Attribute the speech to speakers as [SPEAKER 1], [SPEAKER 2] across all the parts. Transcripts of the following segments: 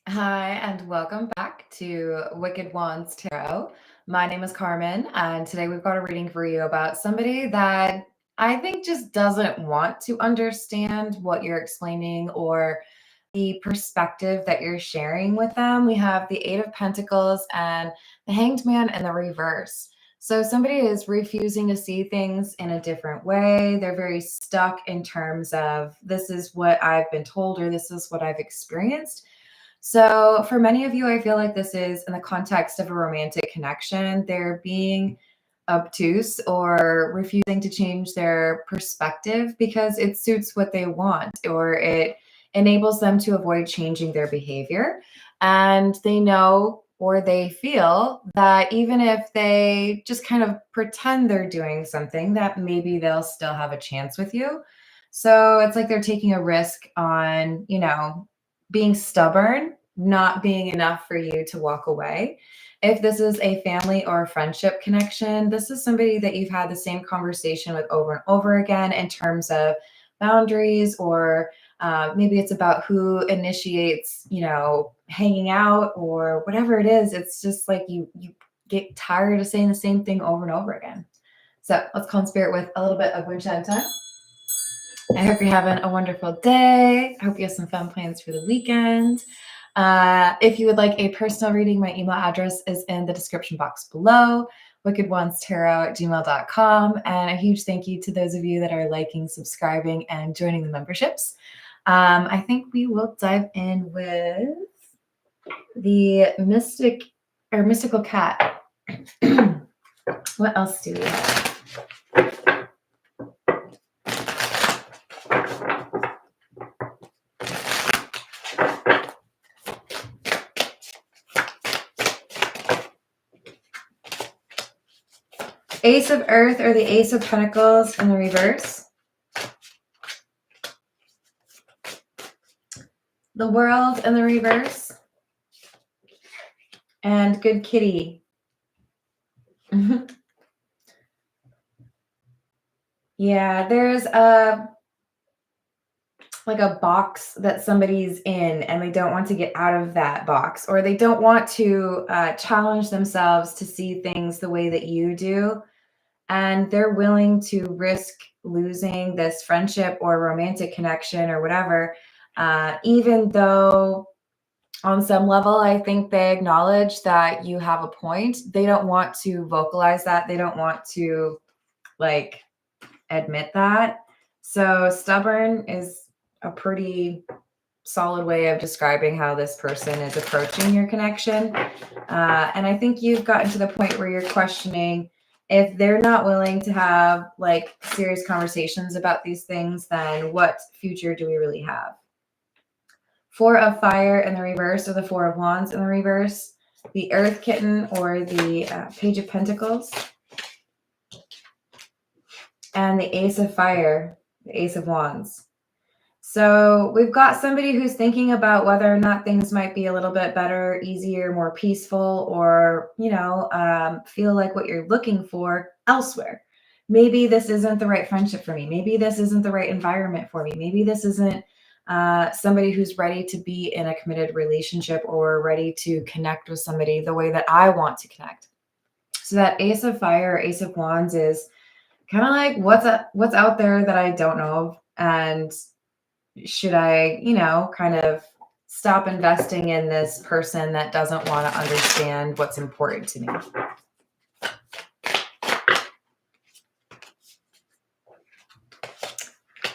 [SPEAKER 1] Hi, and welcome back to Wicked Wands Tarot. My name is Carmen, and today we've got a reading for you about somebody that I think just doesn't want to understand what you're explaining or the perspective that you're sharing with them. We have the Eight of Pentacles and the Hanged Man in the reverse. So somebody is refusing to see things in a different way. They're very stuck in terms of this is what I've been told or this is what I've experienced. So, for many of you, I feel like this is in the context of a romantic connection. They're being obtuse or refusing to change their perspective because it suits what they want or it enables them to avoid changing their behavior. And they know or they feel that even if they just kind of pretend they're doing something, that maybe they'll still have a chance with you. So it's like they're taking a risk on, being stubborn, not being enough for you to walk away. If this is a family or a friendship connection, this is somebody that you've had the same conversation with over and over again in terms of boundaries, or maybe it's about who initiates, hanging out or whatever it is. It's just like you get tired of saying the same thing over and over again. So let's call in spirit with a little bit of wind chime time. I hope you're having a wonderful day. I hope you have some fun plans for the weekend. If you would like a personal reading, my email address is in the description box below, wickedwandstarot@gmail.com. And a huge thank you to those of you that are liking, subscribing, and joining the memberships. I think we will dive in with the mystical cat. What else do we have? Ace of Earth or the Ace of Pentacles in the reverse. The World in the reverse. And Good Kitty. Yeah, there's a box that somebody's in and they don't want to get out of that box, or they don't want to challenge themselves to see things the way that you do. And they're willing to risk losing this friendship or romantic connection or whatever, even though on some level, I think they acknowledge that you have a point. They don't want to vocalize that. They don't want to admit that. So stubborn is a pretty solid way of describing how this person is approaching your connection. And I think you've gotten to the point where you're questioning if they're not willing to have serious conversations about these things, then what future do we really have? Four of Fire in the reverse, or the Four of Wands in the reverse, the Earth Kitten or the Page of Pentacles, and the Ace of Fire, the Ace of Wands. So we've got somebody who's thinking about whether or not things might be a little bit better, easier, more peaceful, or, feel like what you're looking for elsewhere. Maybe this isn't the right friendship for me. Maybe this isn't the right environment for me. Maybe this isn't somebody who's ready to be in a committed relationship or ready to connect with somebody the way that I want to connect. So that Ace of Fire or Ace of Wands is kind of like what's out there that I don't know of, and should I, kind of stop investing in this person that doesn't want to understand what's important to me?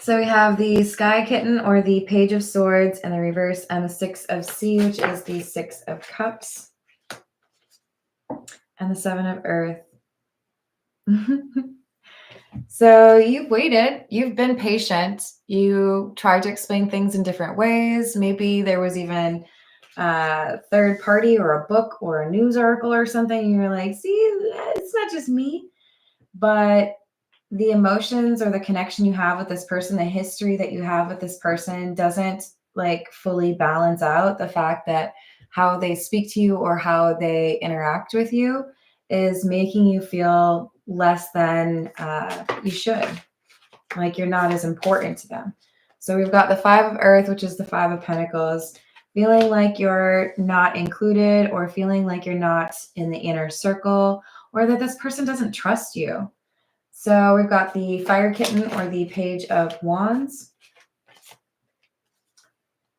[SPEAKER 1] So we have the Sky Kitten or the Page of Swords in the reverse, and the Six of Sea, which is the Six of Cups, and the Seven of Earth. So you've waited, you've been patient, you tried to explain things in different ways. Maybe there was even a third party or a book or a news article or something. And you're like, see, it's not just me. But the emotions or the connection you have with this person, the history that you have with this person doesn't fully balance out the fact that how they speak to you or how they interact with you is making you feel less than you should, like you're not as important to them. So we've got the Five of Earth, which is the Five of Pentacles, feeling like you're not included, or feeling like you're not in the inner circle, or that this person doesn't trust you. So we've got the Fire Kitten, or the Page of Wands,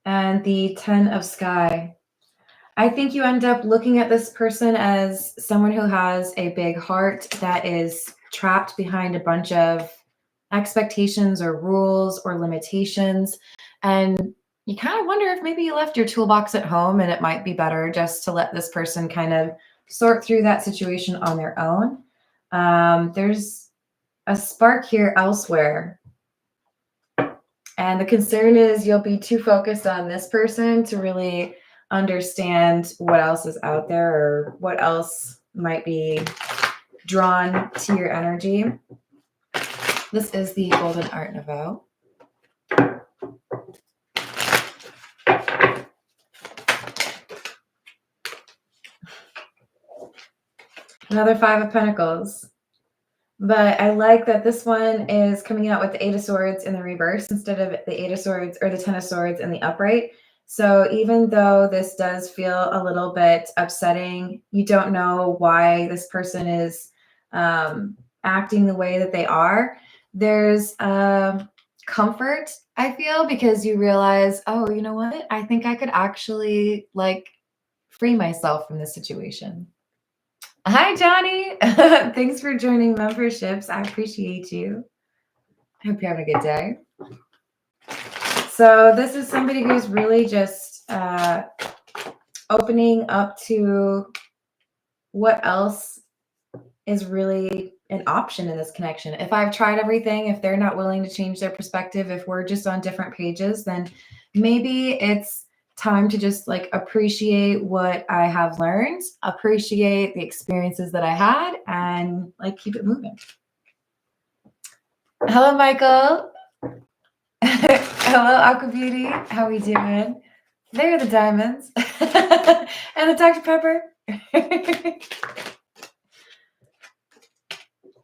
[SPEAKER 1] and the Ten of Sky. I think you end up looking at this person as someone who has a big heart that is trapped behind a bunch of expectations or rules or limitations. And you kind of wonder if maybe you left your toolbox at home, and it might be better just to let this person kind of sort through that situation on their own. There's a spark here elsewhere. And the concern is you'll be too focused on this person to really understand what else is out there, or what else might be drawn to your energy. This is the Golden Art Nouveau. Another Five of Pentacles. But I like that this one is coming out with the Eight of Swords in the reverse instead of the Eight of Swords or the Ten of Swords in the upright. So even though this does feel a little bit upsetting, you don't know why this person is acting the way that they are. There's comfort, I feel, because you realize, oh, you know what? I think I could actually free myself from this situation. Hi, Johnny. Thanks for joining memberships. I appreciate you. I hope you're having a good day. So this is somebody who's really just opening up to what else is really an option in this connection. If I've tried everything, if they're not willing to change their perspective, if we're just on different pages, then maybe it's time to just appreciate what I have learned, appreciate the experiences that I had, and keep it moving. Hello, Michael. Hello, Aqua Beauty. How we doing? There are the diamonds. And the Dr. Pepper.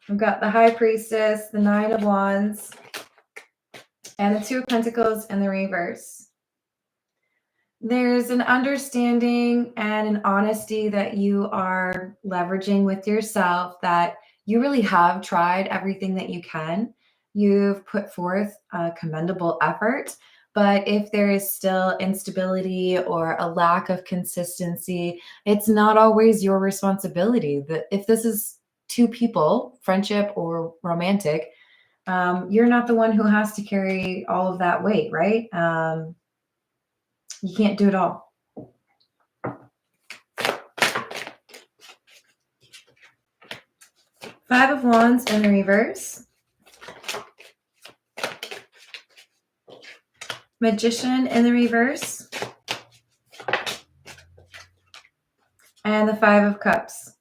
[SPEAKER 1] We've got the High Priestess, the Nine of Wands, and the Two of Pentacles in the reverse. There's an understanding and an honesty that you are leveraging with yourself, that you really have tried everything that you can. You've put forth a commendable effort, but if there is still instability or a lack of consistency, it's not always your responsibility. That if this is two people, friendship or romantic, you're not the one who has to carry all of that weight, right? You can't do it all. Five of Wands in the reverse. Magician in the reverse. And the Five of Cups.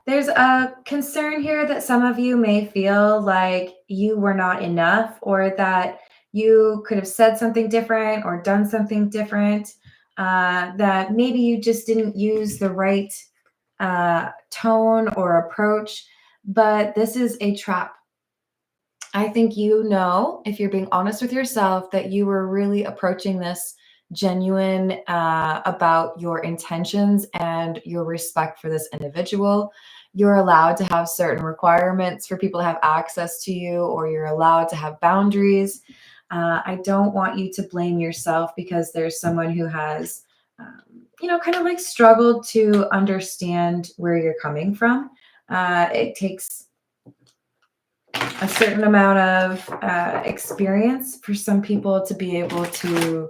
[SPEAKER 1] There's a concern here that some of you may feel like you were not enough, or that you could have said something different or done something different, that maybe you just didn't use the right tone or approach, but this is a trap. I think if you're being honest with yourself, that you were really approaching this genuine about your intentions and your respect for this individual. You're allowed to have certain requirements for people to have access to you, or you're allowed to have boundaries. I don't want you to blame yourself because there's someone who has, kind of struggled to understand where you're coming from. It takes a certain amount of experience for some people to be able to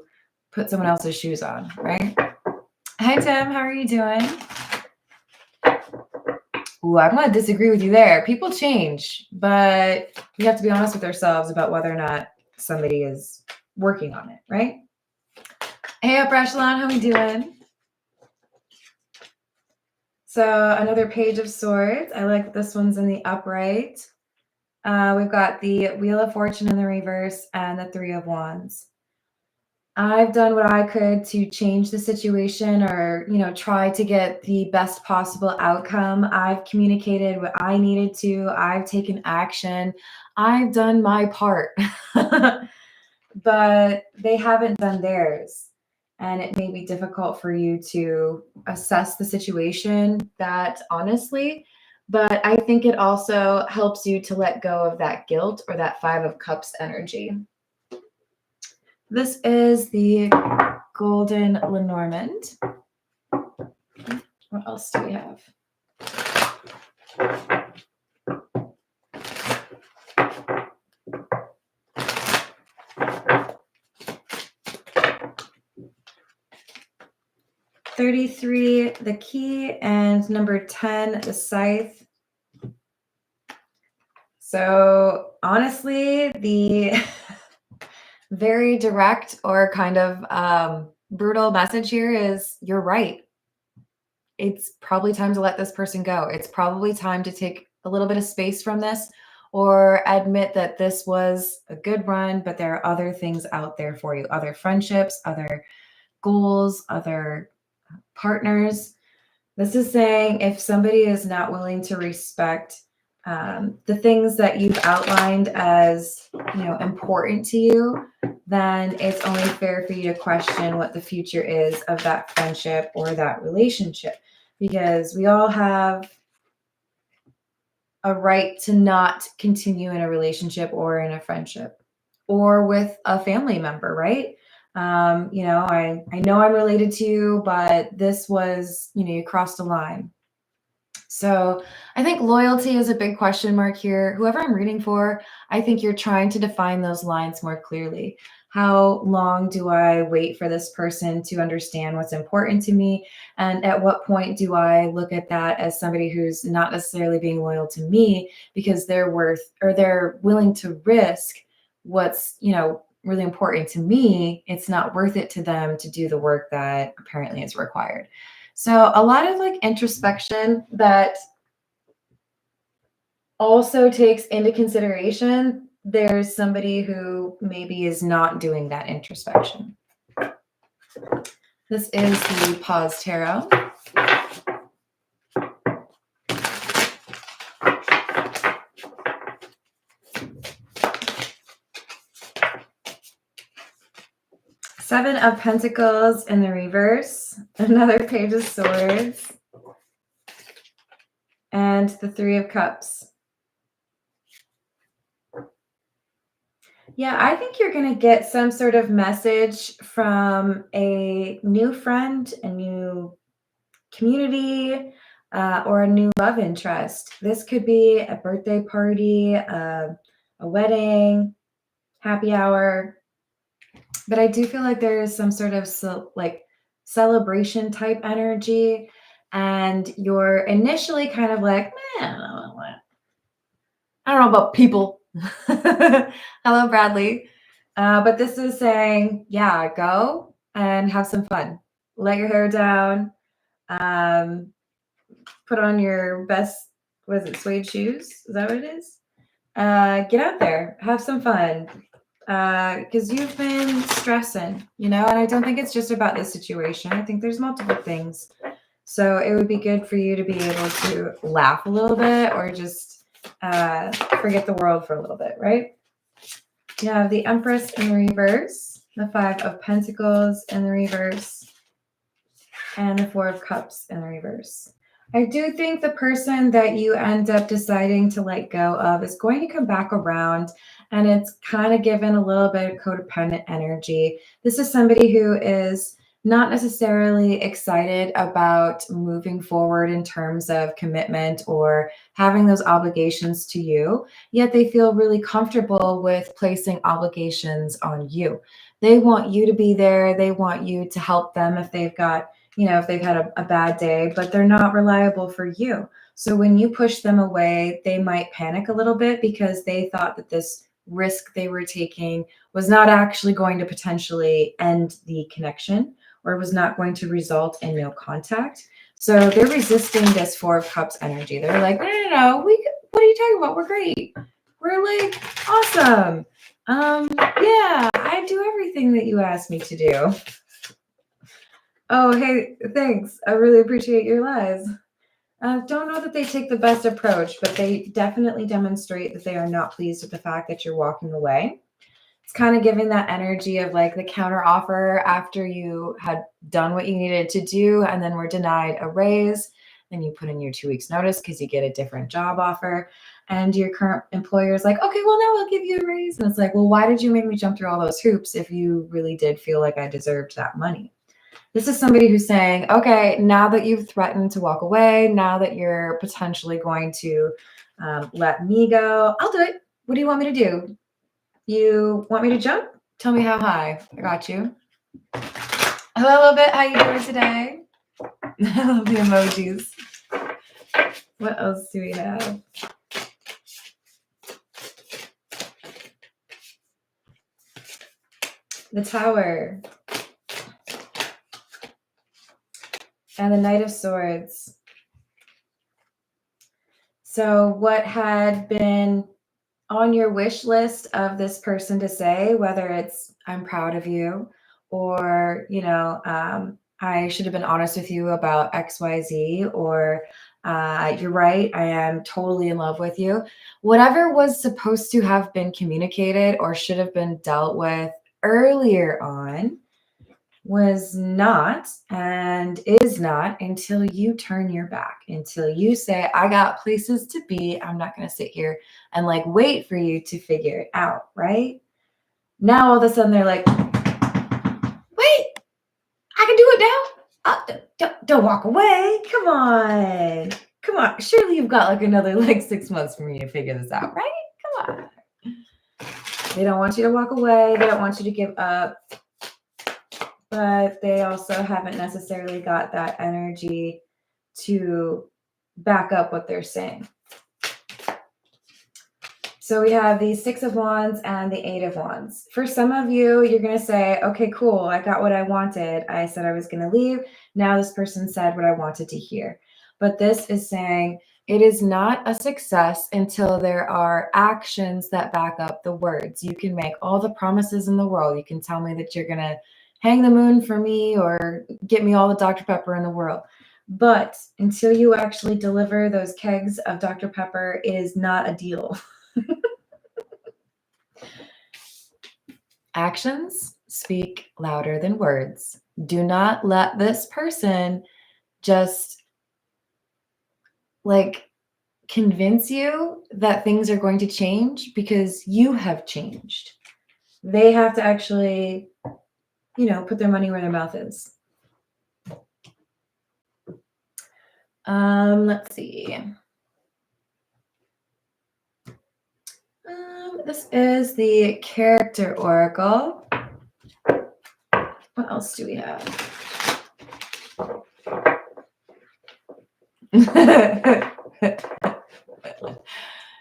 [SPEAKER 1] put someone else's shoes on, right? Hi, Tim. How are you doing? Ooh, I'm going to disagree with you there. People change, but we have to be honest with ourselves about whether or not somebody is working on it, right? Hey, Upper Echelon. How are we doing? So another Page of Swords. I like that this one's in the upright. We've got the Wheel of Fortune in the reverse and the Three of Wands. I've done what I could to change the situation, or, try to get the best possible outcome. I've communicated what I needed to. I've taken action. I've done my part, but they haven't done theirs. and it may be difficult for you to assess the situation that honestly. But I think it also helps you to let go of that guilt or that Five of Cups energy. This is the Golden Lenormand. What else do we have? $33, the key, and number 10, the scythe. So honestly, the very direct or kind of brutal message here is you're right. It's probably time to let this person go. It's probably time to take a little bit of space from this or admit that this was a good run, but there are other things out there for you, other friendships, other goals, other partners. This is saying if somebody is not willing to respect the things that you've outlined as, important to you, then it's only fair for you to question what the future is of that friendship or that relationship, because we all have a right to not continue in a relationship or in a friendship or with a family member, right? I know I'm related to you, but this was, you crossed a line. So I think loyalty is a big question mark here. Whoever I'm reading for, I think you're trying to define those lines more clearly. How long do I wait for this person to understand what's important to me? And at what point do I look at that as somebody who's not necessarily being loyal to me because they're willing to risk what's, really important to me? It's not worth it to them to do the work that apparently is required. So a lot of introspection that also takes into consideration there's somebody who maybe is not doing that introspection. This is the Pause Tarot. Seven of Pentacles in the reverse, another Page of Swords, and the Three of Cups. Yeah, I think you're going to get some sort of message from a new friend, a new community, or a new love interest. This could be a birthday party, a wedding, happy hour. But I do feel like there is some sort of celebration type energy. And you're initially kind of like, man, I don't know about people. Hello, Bradley. But this is saying, yeah, go and have some fun. Let your hair down. Put on your best, suede shoes? Is that what it is? Get out there. Have some fun. Because you've been stressing, and I don't think it's just about this situation. I think there's multiple things. So it would be good for you to be able to laugh a little bit or just forget the world for a little bit, right? You have the Empress in the reverse, the Five of Pentacles in the reverse, and the Four of Cups in the reverse. I do think the person that you end up deciding to let go of is going to come back around, and it's kind of given a little bit of codependent energy. This is somebody who is not necessarily excited about moving forward in terms of commitment or having those obligations to you, yet they feel really comfortable with placing obligations on you. They want you to be there. They want you to help them if they've got, if they've had a bad day, but they're not reliable for you. So when you push them away, they might panic a little bit because they thought that this risk they were taking was not actually going to potentially end the connection, or was not going to result in no contact. So they're resisting this Four of Cups energy. They're like, no, what are you talking about? We're great. We're awesome. Yeah, I do everything that you asked me to do. Oh, hey, thanks. I really appreciate your lies. Don't know that they take the best approach, but they definitely demonstrate that they are not pleased with the fact that you're walking away. It's kind of giving that energy of like the counter offer after you had done what you needed to do and then were denied a raise. Then you put in your 2 weeks notice because you get a different job offer. And your current employer is like, okay, well, now I'll give you a raise. And it's like, well, why did you make me jump through all those hoops if you really did feel like I deserved that money? This is somebody who's saying, okay, now that you've threatened to walk away, now that you're potentially going to let me go, I'll do it. What do you want me to do? You want me to jump? Tell me how high. I got you. Hello, a little bit. How you doing today? I love the emojis. What else do we have? The Tower. And the Knight of Swords. So what had been on your wish list of this person to say, whether it's I'm proud of you or, I should have been honest with you about XYZ, or you're right, I am totally in love with you. Whatever was supposed to have been communicated or should have been dealt with earlier on was not and is not until you turn your back, until you say, I got places to be. I'm not going to sit here and like wait for you to figure it out, right? Now all of a sudden they're like, wait, I can do it now. Don't walk away. Come on. Come on. Surely you've got like another like 6 months for me to figure this out, right? Come on. They don't want you to walk away. They don't want you to give up. But they also haven't necessarily got that energy to back up what they're saying. So we have the 6 of Wands and the 8 of Wands. For some of you, you're going to say, okay, cool, I got what I wanted. I said I was going to leave. Now this person said what I wanted to hear. But this is saying it is not a success until there are actions that back up the words. You can make all the promises in the world. You can tell me that you're going to hang the moon for me or get me all the Dr. Pepper in the world. But until you actually deliver those kegs of Dr. Pepper, it is not a deal. Actions speak louder than words. Do not let this person just like convince you that things are going to change because you have changed. They have to actually, put their money where their mouth is. Let's see. This is the character oracle. What else do we have?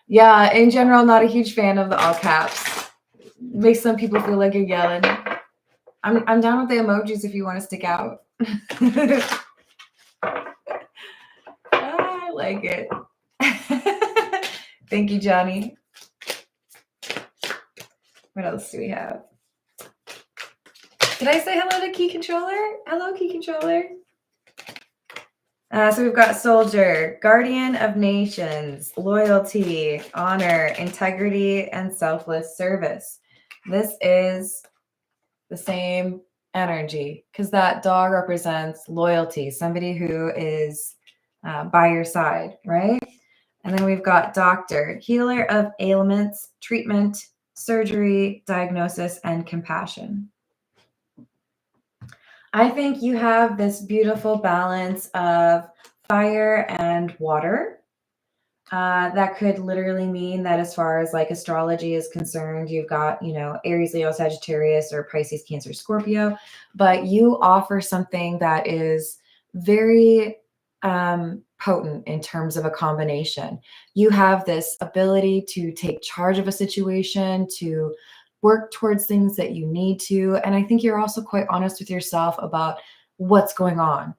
[SPEAKER 1] Yeah, in general, not a huge fan of the all caps. Makes some people feel like you're yelling. I'm down with the emojis if you want to stick out. I like it. Thank you, Johnny. What else do we have? Did I say hello to Key Controller? Hello, Key Controller. So we've got Soldier, Guardian of Nations, Loyalty, Honor, Integrity, and Selfless Service. This is the same energy because that dog represents loyalty, somebody who is by your side, right? And then we've got Doctor, Healer of Ailments, Treatment, Surgery, Diagnosis, and Compassion. I think you have this beautiful balance of fire and water. That could literally mean that as far as like astrology is concerned, you've got, Aries, Leo, Sagittarius, or Pisces, Cancer, Scorpio, but you offer something that is very potent in terms of a combination. You have this ability to take charge of a situation, to work towards things that you need to. And I think you're also quite honest with yourself about what's going on.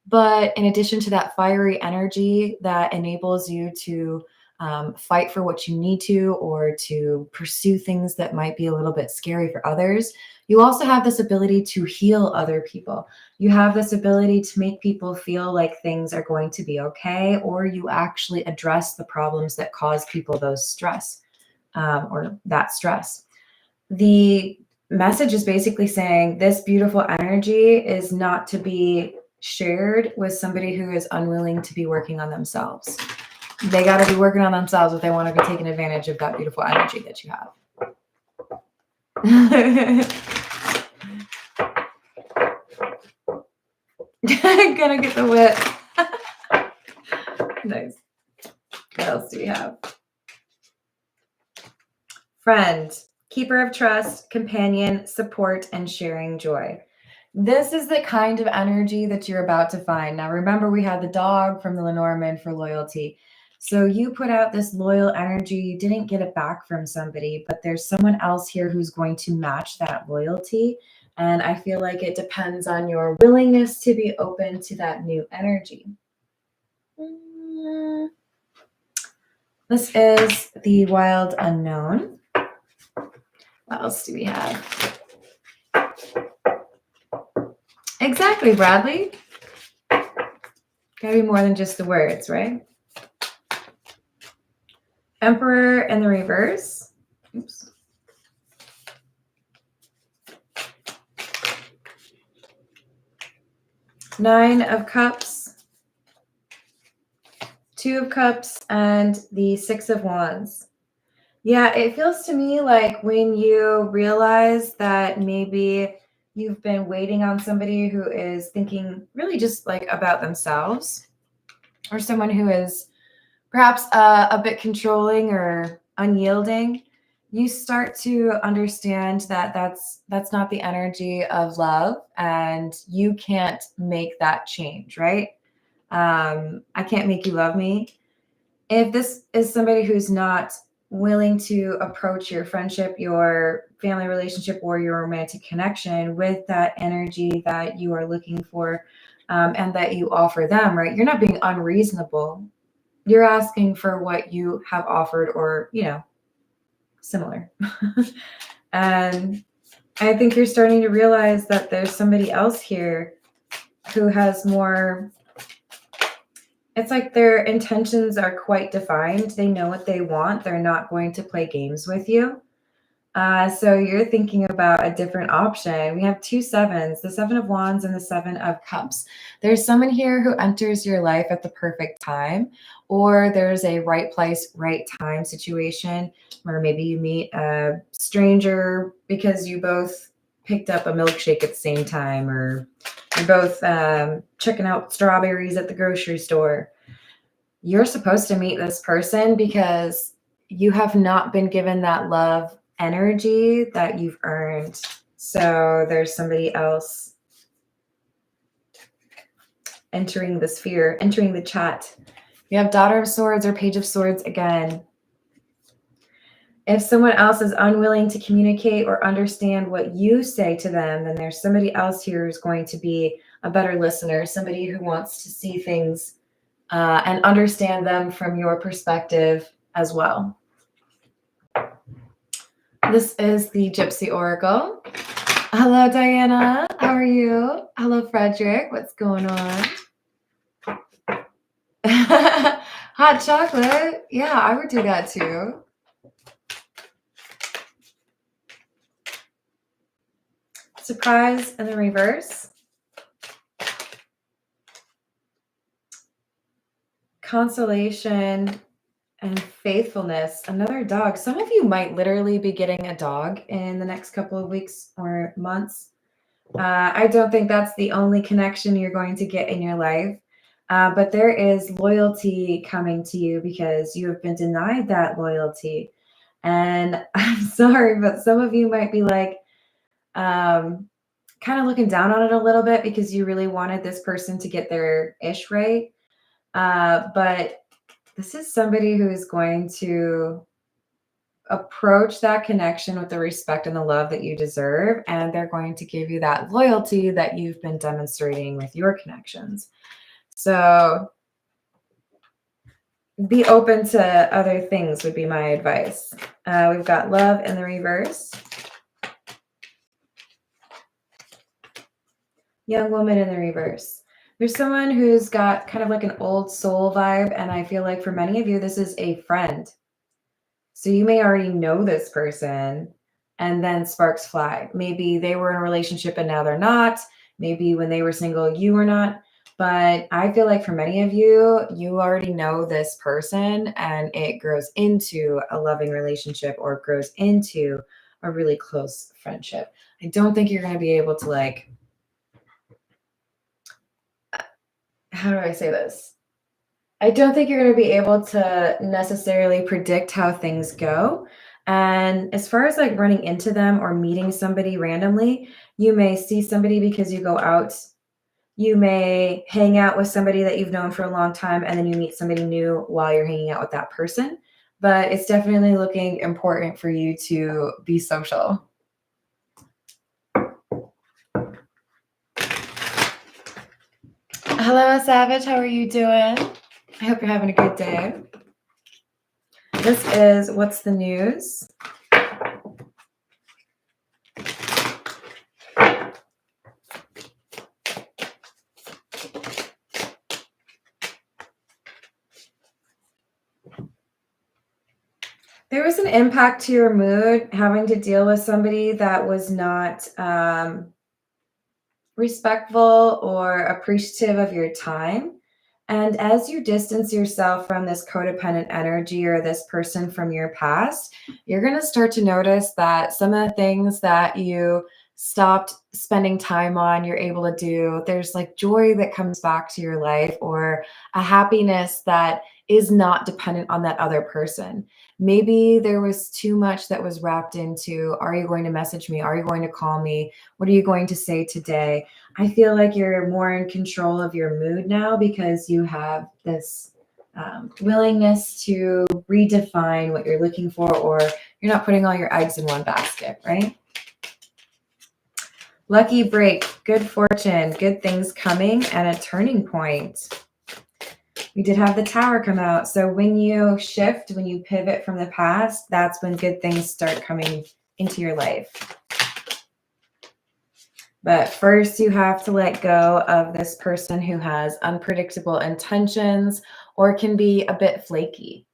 [SPEAKER 1] But in addition to that fiery energy that enables you to fight for what you need to, or to pursue things that might be a little bit scary for others, you also have this ability to heal other people. You have this ability to make people feel like things are going to be okay, or you actually address the problems that cause people those stress or that stress. The message is basically saying this beautiful energy is not to be shared with somebody who is unwilling to be working on themselves. They got to be working on themselves if they want to be taking advantage of that beautiful energy that you have. Gonna get the whip. Nice. What else do we have? Friend, keeper of trust, companion, support, and sharing joy. This is the kind of energy that you're about to find. Now, remember, we had the dog from the Lenormand for loyalty. So you put out this loyal energy, you didn't get it back from somebody, but there's someone else here who's going to match that loyalty. And I feel like it depends on your willingness to be open to that new energy. This is the wild unknown. What else do we have? Exactly, Bradley. Gotta be more than just the words, right? Emperor in the reverse. Oops. Nine of Cups, Two of Cups, and the Six of Wands. Yeah, it feels to me like when you realize that maybe you've been waiting on somebody who is thinking really just like about themselves, or someone who is perhaps a bit controlling or unyielding, you start to understand that that's not the energy of love, and you can't make that change, right? I can't make you love me. If this is somebody who's not willing to approach your friendship, your family relationship, or your romantic connection with that energy that you are looking for, and that you offer them, right? You're not being unreasonable. You're asking for what you have offered, or, similar. And I think you're starting to realize that there's somebody else here who has more. It's like their intentions are quite defined. They know what they want. They're not going to play games with you. So you're thinking about a different option. We have two sevens, the Seven of Wands and the Seven of Cups. There's someone here who enters your life at the perfect time, or there's a right place, right time situation where maybe you meet a stranger because you both picked up a milkshake at the same time, or you're both checking out strawberries at the grocery store. You're supposed to meet this person because you have not been given that love energy that you've earned. So there's somebody else entering the sphere, entering the chat. You have Daughter of Swords or Page of Swords again. If someone else is unwilling to communicate or understand what you say to them, then there's somebody else here who's going to be a better listener, somebody who wants to see things and understand them from your perspective as well. This is the Gypsy Oracle. Hello, Diana. How are you? Hello, Frederick. What's going on? Hot chocolate. Yeah, I would do that too. Surprise in the reverse. Consolation and faithfulness. Another dog. Some of you might literally be getting a dog in the next couple of weeks or months. I don't think that's the only connection you're going to get in your life. But there is loyalty coming to you because you have been denied that loyalty. And I'm sorry, but some of you might be like, kind of looking down on it a little bit because you really wanted this person to get their ish right. But this is somebody who is going to approach that connection with the respect and the love that you deserve. And they're going to give you that loyalty that you've been demonstrating with your connections. So be open to other things would be my advice. We've got love in the reverse. Young woman in the reverse. There's someone who's got kind of like an old soul vibe. And I feel like for many of you, this is a friend. So you may already know this person and then sparks fly. Maybe they were in a relationship and now they're not. Maybe when they were single, you were not. But I feel like for many of you, you already know this person and it grows into a loving relationship or it grows into a really close friendship. I don't think you're going to be able to, like, how do I say this? I don't think you're going to be able to necessarily predict how things go. And as far as like running into them or meeting somebody randomly, you may see somebody because you go out. You may hang out with somebody that you've known for a long time, and then you meet somebody new while you're hanging out with that person. But it's definitely looking important for you to be social. Hello, Savage. How are you doing? I hope you're having a good day. This is What's the News? There was an impact to your mood having to deal with somebody that was not respectful or appreciative of your time. And as you distance yourself from this codependent energy or this person from your past, you're going to start to notice that some of the things that you stopped spending time on, you're able to do. There's like joy that comes back to your life or a happiness that is not dependent on that other person. Maybe there was too much that was wrapped into, are you going to message me? Are you going to call me? What are you going to say today? I feel like you're more in control of your mood now because you have this willingness to redefine what you're looking for, or you're not putting all your eggs in one basket, right? Lucky break, good fortune, good things coming, and a turning point. We did have the Tower come out. So when you shift, when you pivot from the past, that's when good things start coming into your life. But first, you have to let go of this person who has unpredictable intentions or can be a bit flaky.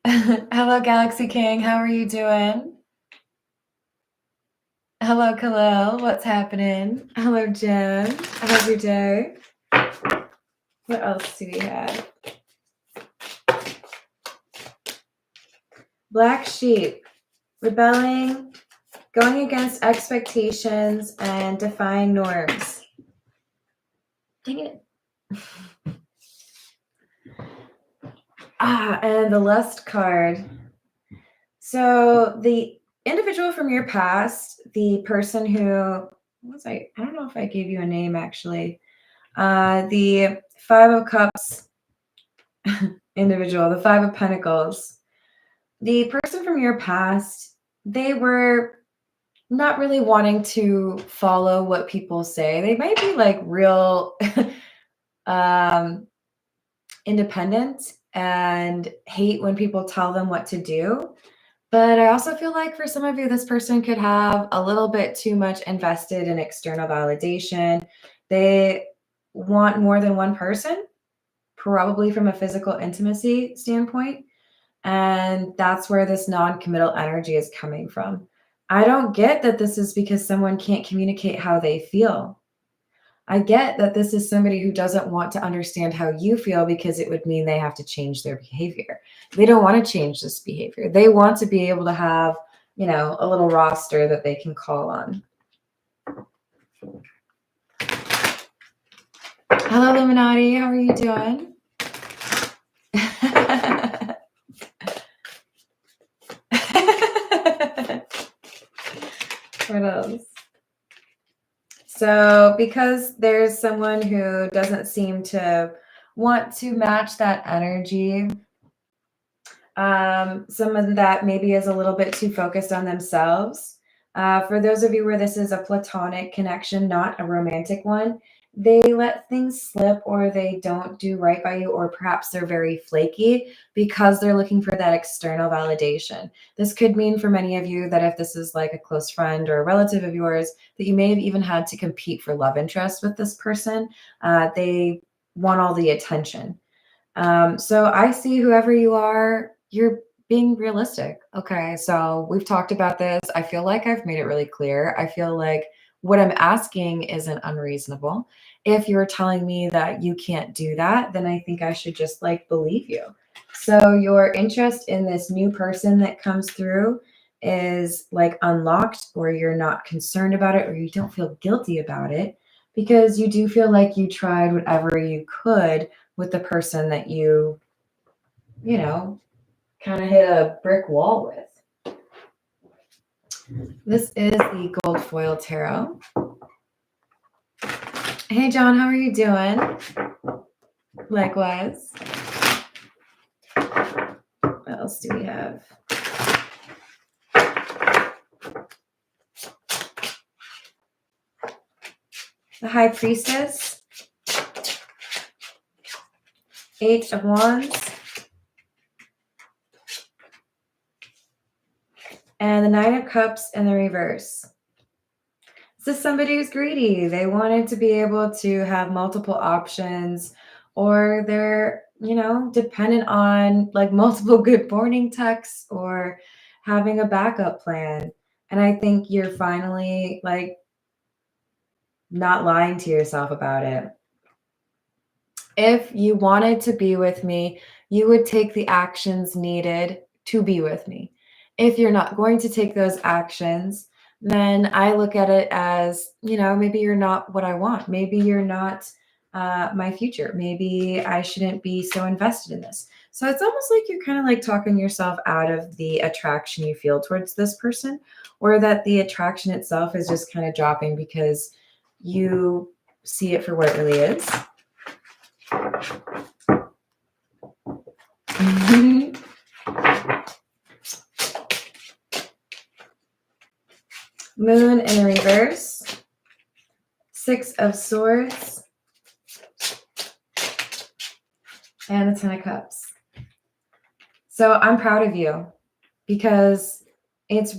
[SPEAKER 1] Hello, Galaxy King. How are you doing? Hello, Khalil. What's happening? Hello, Jen. How's your day? What else do we have? Black sheep, rebelling, going against expectations, and defying norms. Dang it. And the Lust card. So the individual from your past, the person who, I don't know if I gave you a name actually. The Five of Cups individual, the Five of Pentacles. The person from your past, they were not really wanting to follow what people say. They might be like real independent and hate when people tell them what to do. But I also feel like for some of you, this person could have a little bit too much invested in external validation. They want more than one person, probably from a physical intimacy standpoint. And that's where this non-committal energy is coming from. I don't get that this is because someone can't communicate how they feel. I get that this is somebody who doesn't want to understand how you feel because it would mean they have to change their behavior. They don't want to change this behavior. They want to be able to have, a little roster that they can call on. Hello, Illuminati. How are you doing? What else? So because there's someone who doesn't seem to want to match that energy, someone that maybe is a little bit too focused on themselves. For those of you where this is a platonic connection, not a romantic one, they let things slip or they don't do right by you, or perhaps they're very flaky because they're looking for that external validation. This could mean for many of you that if this is like a close friend or a relative of yours, that you may have even had to compete for love interest with this person. They want all the attention. So I see whoever you are, you're being realistic. Okay. So we've talked about this. I feel like I've made it really clear. I feel like what I'm asking isn't unreasonable. If you're telling me that you can't do that, then I think I should just like believe you. So your interest in this new person that comes through is like unlocked, or you're not concerned about it, or you don't feel guilty about it because you do feel like you tried whatever you could with the person that you know, kind of hit a brick wall with. This is the Gold Foil Tarot. Hey, John, how are you doing? Likewise. What else do we have? The High Priestess, Eight of Wands, and the Nine of Cups in the reverse. This is somebody who's greedy. They wanted to be able to have multiple options, or they're, dependent on like multiple good morning texts or having a backup plan. And I think you're finally like not lying to yourself about it. If you wanted to be with me, you would take the actions needed to be with me. If you're not going to take those actions, then I look at it as, maybe you're not what I want. Maybe you're not my future. Maybe I shouldn't be so invested in this. So it's almost like you're kind of like talking yourself out of the attraction you feel towards this person, or that the attraction itself is just kind of dropping because you see it for what it really is. Moon in the reverse, Six of Swords, and the Ten of Cups. So I'm proud of you because it's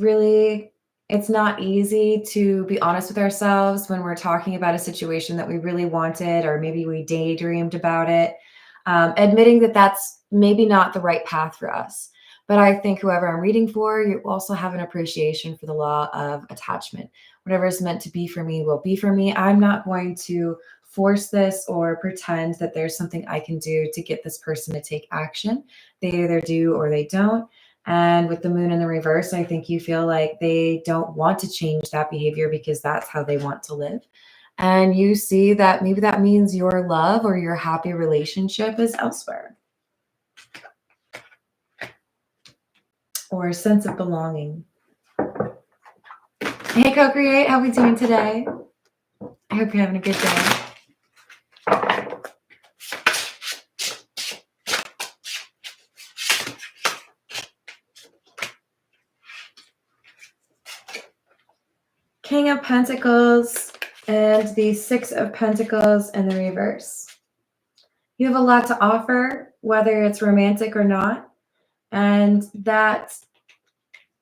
[SPEAKER 1] not easy to be honest with ourselves when we're talking about a situation that we really wanted, or maybe we daydreamed about it. Admitting that that's maybe not the right path for us. But I think whoever I'm reading for, you also have an appreciation for the law of attachment. Whatever is meant to be for me will be for me. I'm not going to force this or pretend that there's something I can do to get this person to take action. They either do or they don't. And with the moon in the reverse, I think you feel like they don't want to change that behavior because that's how they want to live. And you see that maybe that means your love or your happy relationship is elsewhere. Or a sense of belonging. Hey, Co-Create, how are we doing today? I hope you're having a good day. King of Pentacles and the Six of Pentacles in the reverse. You have a lot to offer, whether it's romantic or not. And that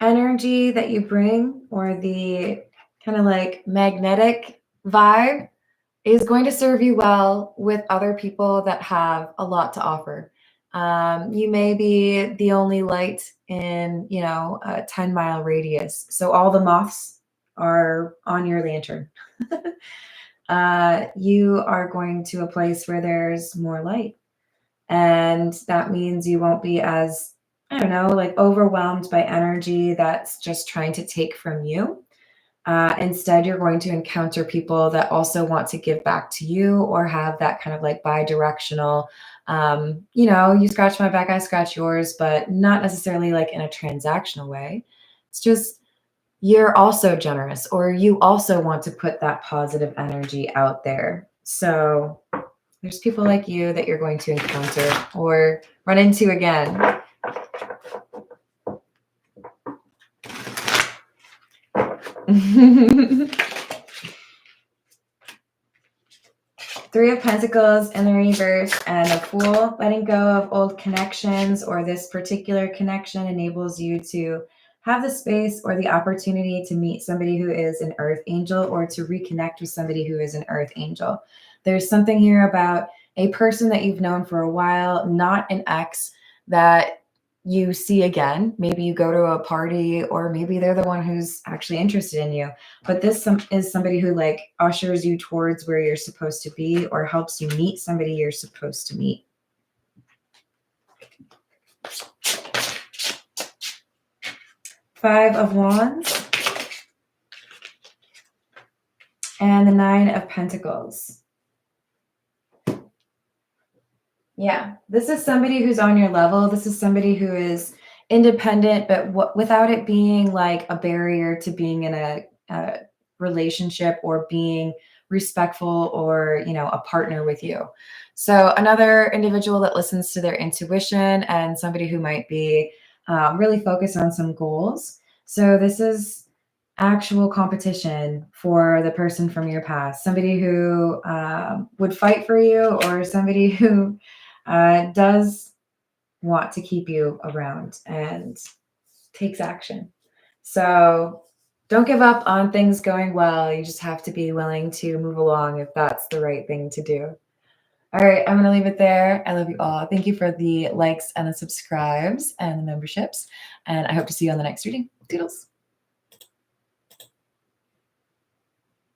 [SPEAKER 1] energy that you bring, or the kind of like magnetic vibe, is going to serve you well with other people that have a lot to offer. You may be the only light in, a 10-mile radius. So all the moths are on your lantern. You are going to a place where there's more light. And that means you won't be as, like overwhelmed by energy that's just trying to take from you. Instead, you're going to encounter people that also want to give back to you, or have that kind of like bi-directional, you scratch my back, I scratch yours, but not necessarily like in a transactional way. It's just you're also generous, or you also want to put that positive energy out there. So there's people like you that you're going to encounter or run into again. Three of Pentacles in the reverse and a Fool. Letting go of old connections, or this particular connection enables you to have the space or the opportunity to meet somebody who is an earth angel, or to reconnect with somebody who is an earth angel. There's something here about a person that you've known for a while, not an ex that you see again. Maybe you go to a party, or maybe they're the one who's actually interested in you. But this is somebody who like ushers you towards where you're supposed to be, or helps you meet somebody you're supposed to meet. Five of Wands and the Nine of Pentacles. Yeah, this is somebody who's on your level. This is somebody who is independent, but without it being like a barrier to being in a relationship, or being respectful, or, you know, a partner with you. So another individual that listens to their intuition, and somebody who might be really focused on some goals. So this is actual competition for the person from your past, somebody who would fight for you, or somebody who does want to keep you around and takes action. So don't give up on things going well. You just have to be willing to move along if that's the right thing to do. All right, I'm going to leave it there. I love you all. Thank you for the likes and the subscribes and the memberships. And I hope to see you on the next reading. Doodles.